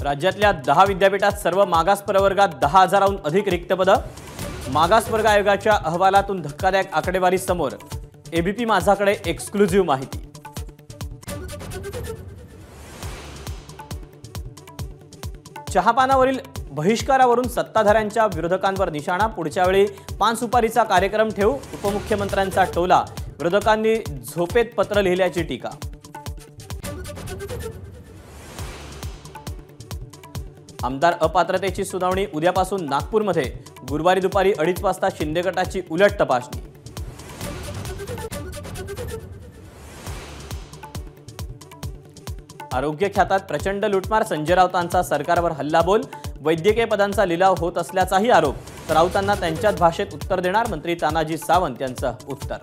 राज्यातल्या 10 विद्यापीठात सर्व मागास प्रवर्गात 10,000हून अधिक रिक्त पदं। मागास वर्ग आयोगाच्या अहवालातून धक्कादायक आकडेवारी समोर। एबीपी माझाकडे एक्सक्लुझिव्ह माहिती। चहापानावरील बहिष्कारावरून सत्ताधाऱ्यांच्या विरोधकांवर निशाणा। पुढच्या वेळी पान सुपारीचा कार्यक्रम ठेवू, उपमुख्यमंत्र्यांचा टोला। विरोधकांनी झोपेत पत्र लिहिल्याची टीका। आमदार अपात्रतेची सुनावणी उद्यापासून नागपूरमध्ये। गुरुवारी दुपारी 2:30 वाजता शिंदे गटाची उलट तपासणी। आरोग्य खात्यात प्रचंड लुटमार। संजय राऊतांचा सरकारवर हल्लाबोल। वैद्यकीय पदांचा लिलाव होत असल्याचाही आरोप। तर राऊतांना त्यांच्याच भाषेत उत्तर देणार मंत्री तानाजी सावंत यांचं उत्तर।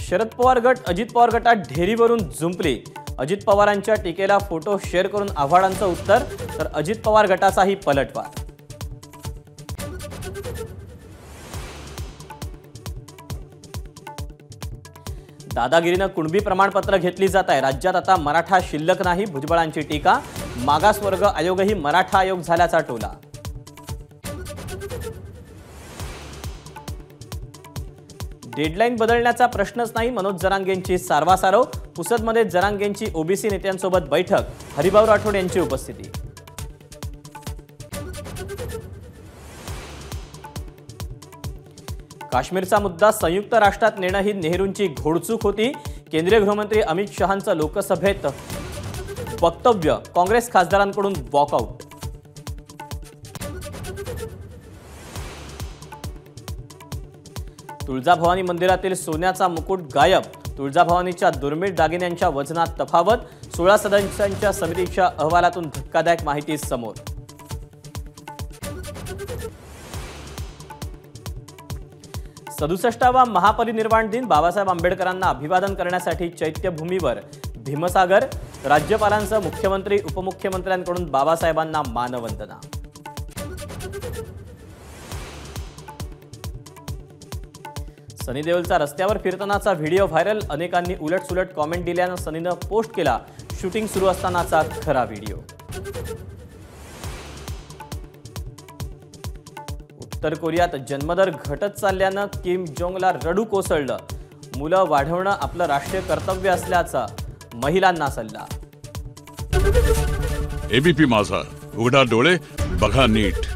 शरद पवार गट अजित पवार गटात ढेरीवरून जुंपली। अजित पवारांच्या टीकेला फोटो शेअर करून आव्हाडांचं उत्तर। तर अजित पवार गटाचाही पलटवार। दादागिरीनं कुणबी प्रमाणपत्र घेतली जात आहे। राज्यात आता मराठा शिल्लक नाही, भुजबळांची टीका। मागासवर्ग आयोगही मराठा आयोग झाल्याचा टोला। डेडलाईन बदलण्याचा प्रश्नच नाही, मनोज जरांगेंची सारवासारव। पुसदमध्ये जरांगेंची ओबीसी नेत्यांसोबत बैठक। हरिभाऊ राठोड यांची उपस्थिती। काश्मीरचा मुद्दा संयुक्त राष्ट्रात नेणं ही नेहरूंची घोडचूक होती। केंद्रीय गृहमंत्री अमित शहांचं लोकसभेत वक्तव्य। काँग्रेस खासदारांकडून वॉकआउट। तुळजाभवानी मंदिरातील सोन्याचा मुकुट गायब। तुळजाभवानीच्या दुर्मिळ दागिन्यांच्या वजनात तफावत। 16 सदस्यांच्या समितीच्या अहवालातून धक्कादायक माहिती समोर। 67वा महापरिनिर्वाण दिन। बाबासाहेब आंबेडकरांना अभिवादन करण्यासाठी चैत्यभूमीवर भीमसागर। राज्यपालांसह मुख्यमंत्री उपमुख्यमंत्र्यांकडून बाबासाहेबांना मानवंदना। सनी देओलचा रस्त्यावर फिरतानाचा व्हिडिओ व्हायरल। अनेकांनी उलटसुलट कॉमेंट दिल्यानं सनीनं पोस्ट केला शूटिंग सुरू असतानाचा खरा व्हिडिओ। उत्तर कोरियात जन्मदर घटत चालल्यानं किम जोंगला रडू कोसळलं। मुलं वाढवणं आपलं राष्ट्रीय कर्तव्य असल्याचा महिलांना सल्ला। एबीपी माझा, उघडा डोळे बघा नीट।